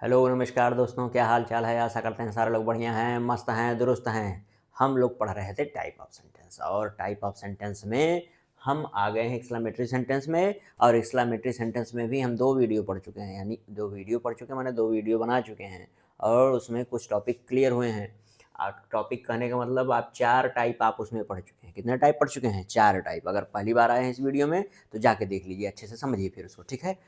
Hello नमस्कार दोस्तों, क्या हाल चाल है। आशा करते हैं सारे लोग बढ़िया हैं, मस्त हैं, दुरुस्त हैं। हम लोग पढ़ रहे थे टाइप ऑफ सेंटेंस और टाइप ऑफ सेंटेंस में हम आ गए हैं एक्सक्लेमेटरी सेंटेंस में। और एक्सक्लेमेटरी सेंटेंस में भी हम 2 वीडियो पढ़ चुके हैं, यानी 2 वीडियो पढ़ चुके हैं माने 2 वीडियो बना चुके हैं और उसमें कुछ टॉपिक क्लियर हुए हैं। टॉपिक कहने का मतलब आप 4 टाइप आप उसमें पढ़ चुके हैं। कितने टाइप पढ़ चुके हैं? 4 टाइप। अगर पहली बार आए हैं इस वीडियो में तो जाके देख लीजिए, अच्छे से समझिए फिर उसको, ठीक है।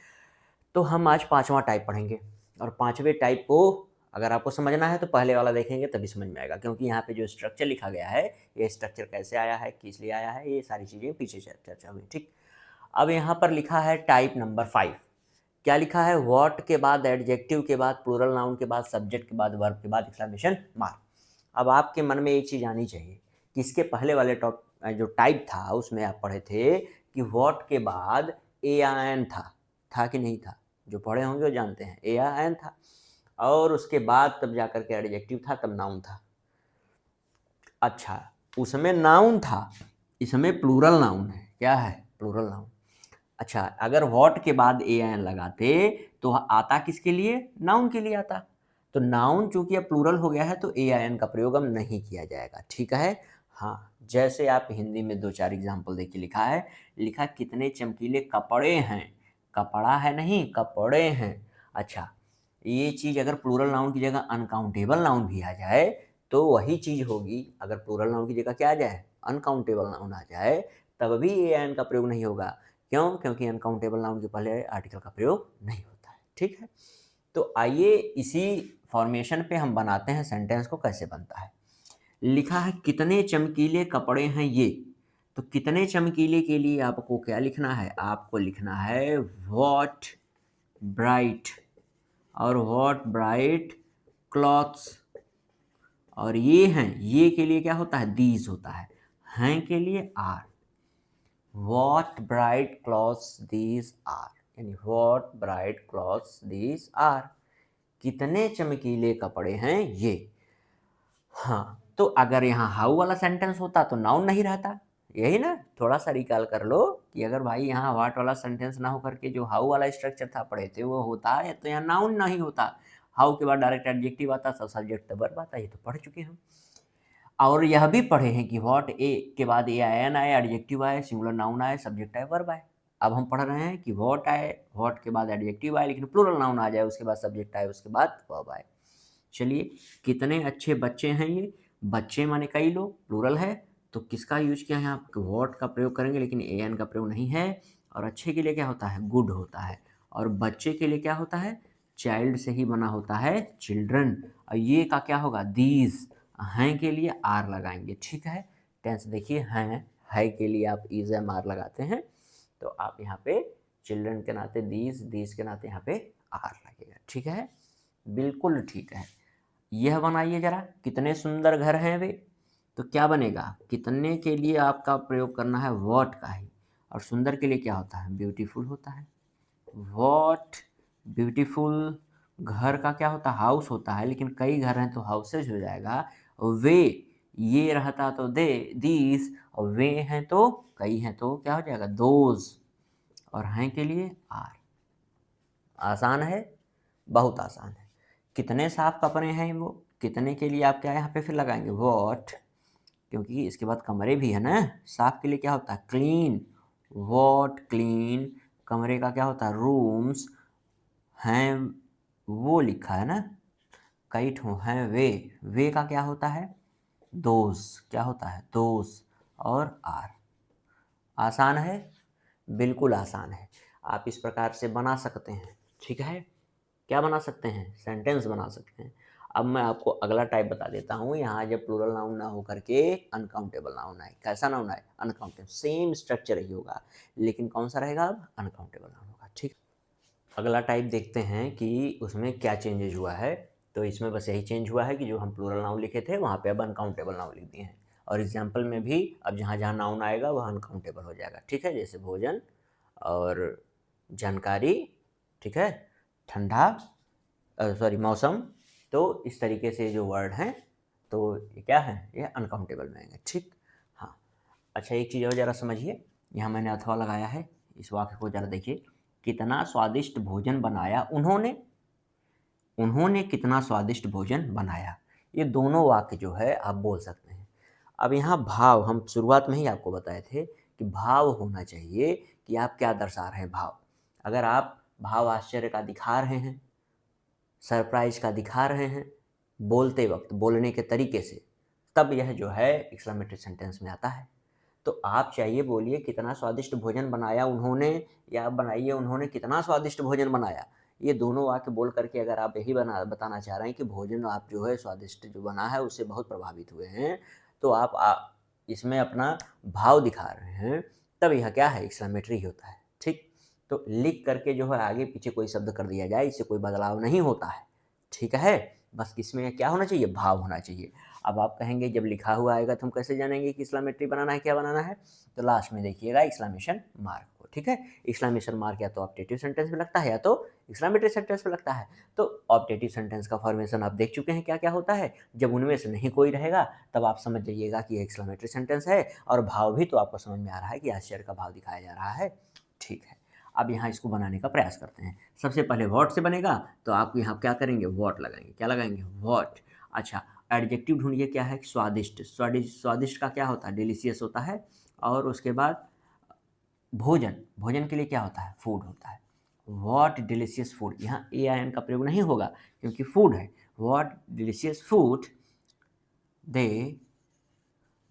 तो हम आज 5वां टाइप पढ़ेंगे और 5वें टाइप को अगर आपको समझना है तो पहले वाला देखेंगे तभी समझ में आएगा, क्योंकि यहाँ पे जो स्ट्रक्चर लिखा गया है, ये स्ट्रक्चर कैसे आया है, किस लिए आया है, ये सारी चीज़ें पीछे चर्चा हुई, ठीक। अब यहाँ पर लिखा है टाइप नंबर 5। क्या लिखा है? व्हाट के बाद एडजेक्टिव के बाद प्लूरल नाउन के बाद सब्जेक्ट के बाद वर्ब के बाद एक्सक्लेमेशन मार्क। अब आपके मन में एक चीज़ आनी चाहिए कि इसके पहले वाले जो टाइप था उसमें आप पढ़े थे कि व्हाट के बाद ए या एन था कि नहीं था? जो पढ़े होंगे वो जानते हैं, ए या एन था। और उसके बाद तब जाकर के एडजेक्टिव था, तब नाउन था। अच्छा, उसमें नाउन था, इसमें प्लूरल नाउन है। क्या है? Plural noun. अच्छा, अगर व्हाट के बाद ए एन लगाते तो आता किसके लिए? नाउन के लिए आता। तो नाउन चूंकि अब प्लूरल हो गया है तो ए एन का प्रयोग अब नहीं किया जाएगा, ठीक है। हाँ, जैसे आप हिंदी में 2-4 एग्जाम्पल देखिए, लिखा है, लिखा कितने चमकीले कपड़े हैं। कपड़ा है नहीं, कपड़े हैं। अच्छा, ये चीज़ अगर प्लूरल नाउन की जगह अनकाउंटेबल नाउन भी आ जाए तो वही चीज़ होगी। अगर प्लूरल नाउन की जगह क्या आ जाए? अनकाउंटेबल नाउन आ जाए, तब भी ए एन का प्रयोग नहीं होगा। क्यों? क्योंकि अनकाउंटेबल नाउन के पहले आर्टिकल का प्रयोग नहीं होता है, ठीक है। तो आइए इसी फॉर्मेशन पे हम बनाते हैं सेंटेंस को कैसे बनता है। लिखा है कितने चमकीले कपड़े हैं ये। तो कितने चमकीले के लिए आपको क्या लिखना है? आपको लिखना है व्हाट ब्राइट, और व्हाट ब्राइट क्लॉथ्स। और ये हैं, ये के लिए क्या होता है? दीज होता है। हैं के लिए are. What bright clothes these are, यानी what bright clothes these are, कितने चमकीले कपड़े हैं ये। हाँ, तो अगर यहाँ हाउ वाला सेंटेंस होता तो नाउन नहीं रहता। यही ना, थोड़ा सा रिकॉल कर लो कि अगर भाई यहाँ व्हाट वाला सेंटेंस ना होकर के जो हाउ वाला स्ट्रक्चर था पढ़े थे वो होता है तो यहाँ नाउन नहीं होता। हाउ के बाद डायरेक्ट एडजेक्टिव आता, सब सब्जेक्ट वर्ब आता। ये तो पढ़ चुके हम। और यह भी पढ़े हैं कि व्हाट ए के बाद ए आया, एन आए, एडजेक्टिव आए, सिंगुलर नाउन आए, सब्जेक्ट आए, वर्ब आए। अब हम पढ़ रहे हैं कि व्हाट आए, व्हाट के बाद एडजेक्टिव आए, लेकिन प्लूरल नाउन आ जाए, उसके बाद सब्जेक्ट आए, उसके बाद वर्ब आए। चलिए, कितने अच्छे बच्चे हैं ये। बच्चे माने कई लोग, प्लूरल है, तो किसका यूज किया है? आप व्हाट का प्रयोग करेंगे, लेकिन ए एन का प्रयोग नहीं है। और अच्छे के लिए क्या होता है? गुड होता है। और बच्चे के लिए क्या होता है? चाइल्ड से ही बना होता है चिल्ड्रन। और ये का क्या होगा? दीज। हैं के लिए आर लगाएंगे, ठीक है। टेंस देखिए, हैं, है के लिए आप इज एम आर लगाते हैं, तो आप यहाँ पे चिल्ड्रन के नाते दीज, दीज के नाते यहाँ पे आर लगेगा, ठीक है। बिल्कुल ठीक है। यह बनाइए जरा, कितने सुंदर घर हैं वे। तो क्या बनेगा? कितने के लिए आपका प्रयोग करना है व्हाट का ही, और सुंदर के लिए क्या होता है? ब्यूटीफुल होता है। What beautiful. घर का क्या होता है? हाउस होता है, लेकिन कई घर हैं तो हाउसेज हो जाएगा। वे, ये रहता तो दे, दीज, और वे हैं तो कई हैं तो क्या हो जाएगा? दोज। और हैं के लिए आर। आसान है, बहुत आसान है। कितने साफ कपड़े हैं वो। कितने के लिए आप क्या यहाँ पे फिर लगाएंगे? व्हाट, क्योंकि इसके बाद कमरे भी है ना। साफ के लिए क्या होता है? क्लीन। What clean. कमरे का क्या होता है? रूम्स। हैं, वो लिखा है ना, कई ठो हैं वे का क्या होता है? दोज। क्या होता है? दोज। और आर। आसान है, बिल्कुल आसान है। आप इस प्रकार से बना सकते हैं, ठीक है। क्या बना सकते हैं? सेंटेंस बना सकते हैं। अब मैं आपको अगला टाइप बता देता हूँ। यहाँ जब प्लूरल नाउन ना हो करके अनकाउंटेबल नाउन आए, कैसा नाउन आए? अनकाउंटेबल। सेम स्ट्रक्चर ही होगा, लेकिन कौन सा रहेगा? अब अनकाउंटेबल नाउन होगा, ठीक। अगला टाइप देखते हैं कि उसमें क्या चेंजेज हुआ है। तो इसमें बस यही चेंज हुआ है कि जो हम प्लूरल नाउन लिखे थे वहाँ पे अब अनकाउंटेबल नाउन लिख दिए हैं। और एग्जाम्पल में भी अब जहाँ जहाँ नाउन आएगा वह अनकाउंटेबल हो जाएगा, ठीक है। जैसे भोजन और जानकारी, ठीक है, ठंडा, सॉरी मौसम। तो इस तरीके से जो वर्ड हैं तो ये क्या है? ये अनकाउंटेबल में आएंगे, ठीक। हाँ, अच्छा, एक चीज़ और ज़रा समझिए। यहाँ मैंने अथवा लगाया है, इस वाक्य को ज़रा देखिए। कितना स्वादिष्ट भोजन बनाया उन्होंने। उन्होंने कितना स्वादिष्ट भोजन बनाया। ये दोनों वाक्य जो है आप बोल सकते हैं। अब यहाँ भाव हम शुरुआत में ही आपको बताए थे कि भाव होना चाहिए कि आप क्या दर्शा रहे हैं भाव। अगर आप भाव आश्चर्य का दिखा रहे हैं, सरप्राइज़ का दिखा रहे हैं, बोलते वक़्त, बोलने के तरीके से, तब यह जो है एक्सक्लेमेटरी सेंटेंस में आता है। तो आप चाहिए बोलिए कितना स्वादिष्ट भोजन बनाया उन्होंने, या बनाइए उन्होंने कितना स्वादिष्ट भोजन बनाया। ये दोनों वाक्य बोल कर के अगर आप यही बताना चाह रहे हैं कि भोजन आप जो है स्वादिष्ट जो बना है उससे बहुत प्रभावित हुए हैं, तो आप इसमें अपना भाव दिखा रहे हैं, तब यह क्या है एक्सक्लेमेटरी होता है, ठीक? तो लिख करके जो है आगे पीछे कोई शब्द कर दिया जाए, इससे कोई बदलाव नहीं होता है, ठीक है? बस इसमें क्या होना चाहिए, भाव होना चाहिए। अब आप कहेंगे जब लिखा हुआ आएगा तो हम कैसे जानेंगे कि एक्सक्लेमेटरी बनाना है, क्या बनाना है? तो लास्ट में देखिएगा एक्सक्लेमेशन मार्क को, ठीक है? एक्सक्लेमेशन मार्क या तो ऑब्जेक्टिव सेंटेंस में लगता है या तो एक्सक्लेमेटरी सेंटेंस में लगता है। तो ऑब्जेक्टिव सेंटेंस का फॉर्मेशन आप देख चुके हैं क्या-क्या होता है। जब उनमें से नहीं कोई रहेगा तब आप समझ जाइएगा कि एक्सक्लेमेटरी सेंटेंस है, और भाव भी तो आपको समझ में आ रहा है कि आश्चर्य का भाव दिखाया जा रहा है, ठीक है। अब यहाँ इसको बनाने का प्रयास करते हैं। सबसे पहले व्हाट से बनेगा, तो आप यहाँ क्या करेंगे, व्हाट लगाएँगे। क्या लगाएँगे? व्हाट। अच्छा, एडजेक्टिव ढूँढिए क्या है? स्वादिष्ट। स्वादिष्ट का क्या होता है? डिलीशियस होता है। और उसके बाद भोजन, भोजन के लिए क्या होता है? फूड होता है। व्हाट डिलीशियस फूड, यहाँ ए आई एन का प्रयोग नहीं होगा क्योंकि फूड है। व्हाट डिलीशियस फूड दे,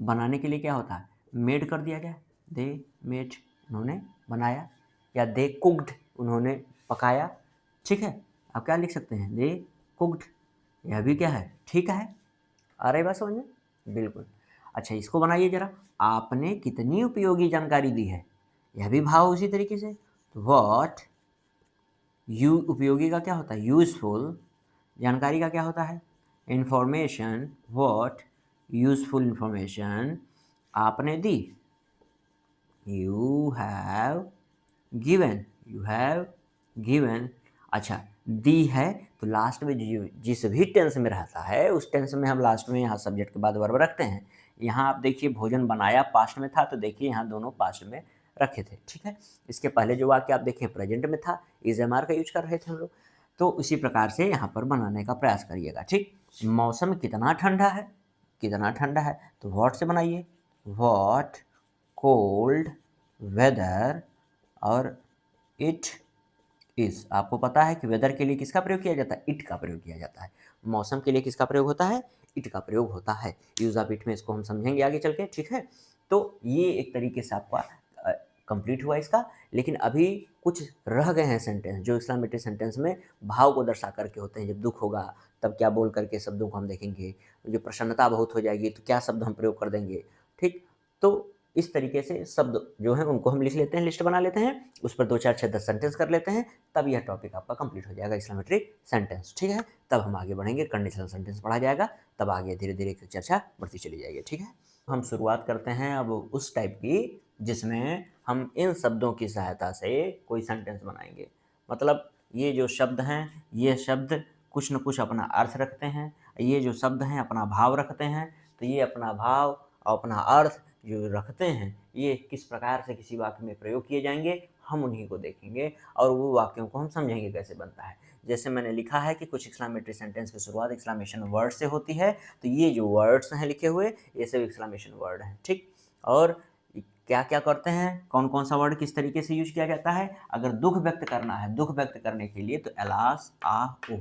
बनाने के लिए क्या होता है? मेड कर दिया जाए, दे मेड, उन्होंने बनाया, या दे कुक्ड, उन्होंने पकाया, ठीक है? आप क्या लिख सकते हैं? दे कुक्ड, यह भी क्या है? ठीक है। आ रही बात समझ में? बिल्कुल। अच्छा, इसको बनाइए ज़रा, आपने कितनी उपयोगी जानकारी दी है, यह भी भाव उसी तरीके से। व्हाट यू, उपयोगी का क्या होता है? यूज़फुल। जानकारी का क्या होता है? इन्फॉर्मेशन। व्हाट यूज़फुल इन्फॉर्मेशन आपने दी। You have given, you have given. अच्छा, दी है तो लास्ट में जिस भी टेंस में रहता है उस टेंस में हम लास्ट में यहाँ सब्जेक्ट के बाद वर्ब रखते हैं। यहाँ आप देखिए भोजन बनाया पास्ट में था, तो देखिए यहाँ दोनों पास्ट में रखे थे, ठीक है? इसके पहले जो वाक्य आप देखें प्रेजेंट में था, इज एम आर का यूज कर रहे थे हम लोग। तो उसी प्रकार से यहाँ पर बनाने का प्रयास करिएगा, ठीक? मौसम कितना ठंडा है, कितना ठंडा है, तो व्हाट से बनाइए। व्हाट कोल्ड वेदर, और इट इज़। आपको पता है कि वेदर के लिए किसका प्रयोग किया जाता है? इट का प्रयोग किया जाता है। मौसम के लिए किसका प्रयोग होता है? इट का प्रयोग होता है। यूज़ ऑफ इट में इसको हम समझेंगे आगे चल के, ठीक है? तो ये एक तरीके से आपका कंप्लीट हुआ इसका। लेकिन अभी कुछ रह गए हैं सेंटेंस जो एक्सक्लेमेटरी सेंटेंस में भाव को दर्शा करके होते हैं। जब दुःख होगा तब क्या बोल करके शब्दों को हम देखेंगे, जो प्रसन्नता बहुत हो जाएगी तो क्या शब्द हम प्रयोग कर देंगे, ठीक? तो इस तरीके से शब्द जो हैं उनको हम लिख लेते हैं, लिस्ट बना लेते हैं, उस पर 2, 4, 6, 10 सेंटेंस कर लेते हैं, तब यह टॉपिक आपका कंप्लीट हो जाएगा एक्सक्लेमेटरी सेंटेंस, ठीक है? तब हम आगे बढ़ेंगे, कंडीशनल सेंटेंस पढ़ा जाएगा, तब आगे धीरे-धीरे चर्चा बढ़ती चली जाएगी, ठीक है? हम शुरुआत करते हैं अब उस टाइप की जिसमें हम इन शब्दों की सहायता से कोई सेंटेंस बनाएँगे। मतलब ये जो शब्द हैं, ये शब्द कुछ न कुछ अपना अर्थ रखते हैं, ये जो शब्द हैं अपना भाव रखते हैं, तो ये अपना भाव और अपना अर्थ जो रखते हैं, ये किस प्रकार से किसी वाक्य में प्रयोग किए जाएँगे, हम उन्हीं को देखेंगे और वो वाक्यों को हम समझेंगे कैसे बनता है। जैसे मैंने लिखा है कि कुछ एक्सक्लेमेटरी सेंटेंस की शुरुआत एक्सक्लेमेशन वर्ड से होती है, तो ये जो वर्ड्स हैं लिखे हुए, ये सब एक्सक्लेमेशन वर्ड हैं, ठीक? और क्या-क्या करते हैं, कौन-कौन सा वर्ड किस तरीके से यूज़ किया जाता है? अगर दुःख व्यक्त करना है, दुःख व्यक्त करने के लिए तो एलास, आह, ओह,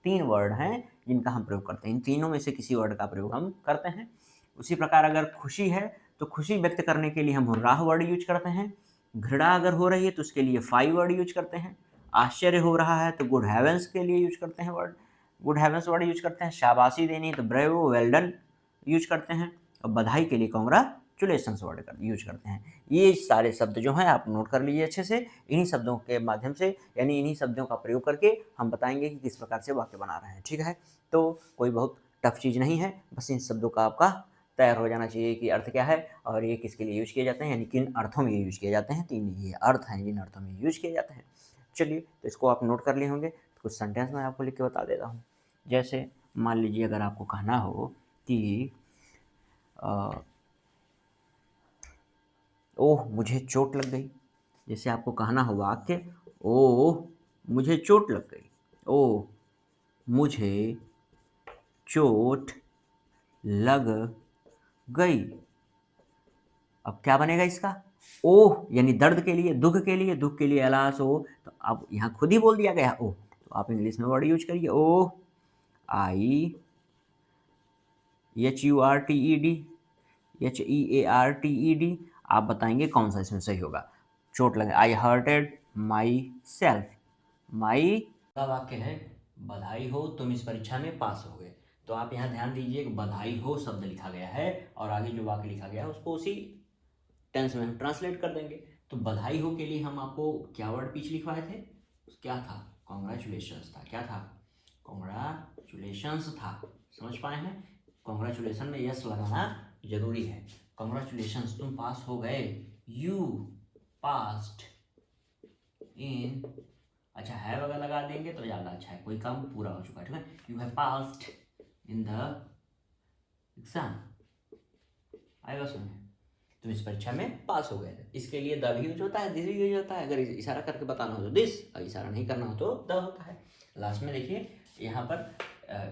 3 वर्ड हैं जिनका हम प्रयोग करते हैं। इन तीनों में से किसी वर्ड का प्रयोग हम करते हैं। उसी प्रकार अगर खुशी है, तो खुशी व्यक्त करने के लिए हम हुर्राह वर्ड यूज़ करते हैं। घृणा अगर हो रही है तो उसके लिए फाई वर्ड यूज़ करते हैं। आश्चर्य हो रहा है तो गुड हेवेंस के लिए यूज़ करते हैं word, good heavens word use करते हैं। शाबाशी देनी है तो ब्रेवो, वेल डन यूज़ करते हैं। और बधाई के लिए कांग्रेचुलेशंस वर्ड यूज़ करते हैं। ये सारे शब्द जो हैं आप नोट कर लीजिए अच्छे से। इन्हीं शब्दों के माध्यम से, यानी इन्हीं शब्दों का प्रयोग करके हम बताएँगे कि किस प्रकार से वाक्य बना रहे हैं, ठीक है? तो कोई बहुत टफ चीज़ नहीं है, बस इन शब्दों का आपका तैयार हो जाना चाहिए कि अर्थ क्या है और ये किसके लिए यूज़ किए जाते हैं, यानी किन अर्थों में ये यूज़ किए जाते हैं। 3 ये अर्थ हैं जिन अर्थों में यूज़ किए जाते हैं। चलिए, तो इसको आप नोट कर लिए होंगे, तो कुछ सेंटेंस मैं आपको लिख के बता देता हूँ। जैसे मान लीजिए अगर आपको कहना हो कि अ, ओह! मुझे चोट लग गई। जैसे आपको कहना हो वाक्य, ओह! मुझे चोट लग गई। ओह! मुझे चोट लग गई। अब क्या बनेगा इसका? ओह यानी दर्द के लिए, दुख के लिए, दुख के लिए अलास हो, तो अब यहाँ खुद ही बोल दिया गया ओह, तो आप इंग्लिश में वर्ड यूज करिए ओह, आई HURTED, HEARTED। आप बताएंगे कौन सा इसमें सही होगा। चोट लगे, आई हर्टेड माई सेल्फ। माई का वाक्य है बधाई हो तुम इस परीक्षा में पास हो गए। तो आप यहाँ ध्यान दीजिए कि बधाई हो शब्द लिखा गया है और आगे जो वाक्य लिखा गया है उसको उसी टेंस में हम ट्रांसलेट कर देंगे। तो बधाई हो के लिए हम आपको क्या वर्ड पीछे लिखवाए थे? क्या था? कॉन्ग्रेचुलेशंस था। क्या था? कॉन्ग्रेचुलेशंस था। समझ पाए हैं? कॉन्ग्रेचुलेशन में यस लगाना जरूरी है। कॉन्ग्रेचुलेशंस तुम पास हो गए। यू पास्ड इन, अच्छा है वगैरह लगा देंगे तो ज़्यादा अच्छा है, कोई काम पूरा हो चुका है। ठीक है, you have passed in the exam. आएगा सुनिए, तुम इस परीक्षा में पास हो गए। इसके लिए द भी यूज होता है, दिस भी यूज होता है। अगर इशारा करके बताना हो तो दिस, और इशारा नहीं करना हो तो द होता है। लास्ट में देखिए यहाँ पर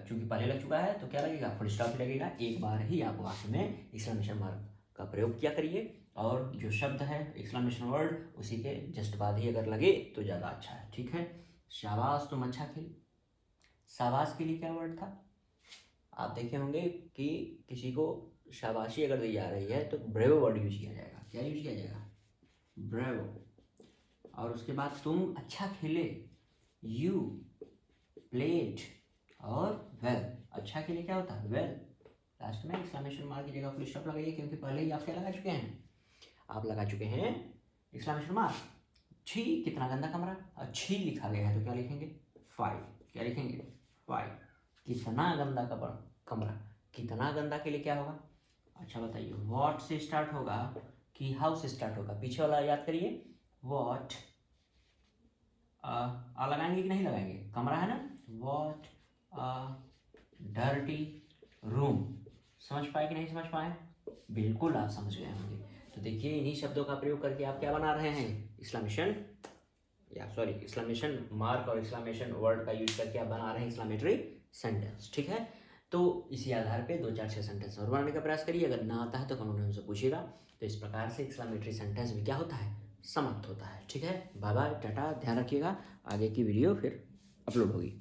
चूंकि पहले लग चुका है तो क्या लगेगा? फुल स्टॉप लगेगा। एक बार ही आप वाक्य में एक्सक्लेमेशन मार्क का प्रयोग किया करिए, और जो शब्द है एक्सक्लेमेशन वर्ड उसी के जस्ट बाद ही अगर लगे तो ज़्यादा अच्छा है। ठीक है, शाबाश तुम अच्छा खेले। शाबाश के लिए क्या वर्ड था? आप देखे होंगे कि किसी को शाबाशी अगर दी जा रही है तो ब्रेवो वर्ड यूज किया जाएगा। क्या यूज किया जाएगा? ब्रेवो। और उसके बाद तुम अच्छा खेले, यू प्लेड, और वेल। अच्छा के लिए क्या होता है? वेल। लास्ट में एक्सक्लेमेशन मार्क की जगह फुल स्टॉप लगाइए, क्योंकि पहले ही आप क्या लगा चुके हैं? आप लगा चुके हैं एक्सक्लेमेशन मार्क। छी कितना गंदा कमरा, और छी लिखा गया है तो क्या लिखेंगे? 5। क्या लिखेंगे? 5। कितना गंदा कमरा, कितना गंदा के लिए क्या होगा? अच्छा बताइए, वॉट से स्टार्ट होगा कि हाउ से स्टार्ट होगा? पीछे वाला याद करिए, वॉट आ लगाएंगे कि नहीं लगाएंगे? कमरा है ना, वॉट डर्टी रूम। समझ पाए कि नहीं समझ पाए? बिल्कुल आप समझ गए होंगे। तो देखिए इन्हीं शब्दों का प्रयोग करके आप क्या बना रहे हैं? एक्सक्लेमेशन मार्क और एक्सक्लेमेशन वर्ड का यूज करके आप बना रहे हैं एक्सक्लेमेटरी सेंटेंस। ठीक है, तो इसी आधार पे 2 4 6 सेंटेंस और बनाने का प्रयास करिए। अगर ना आता है तो कमेंट में हमसे पूछिएगा। तो इस प्रकार से एक्सक्लेमेटरी सेंटेंस भी क्या होता है? समाप्त होता है। ठीक है, बाय बाय, टाटा, ध्यान रखिएगा। आगे की वीडियो फिर अपलोड होगी।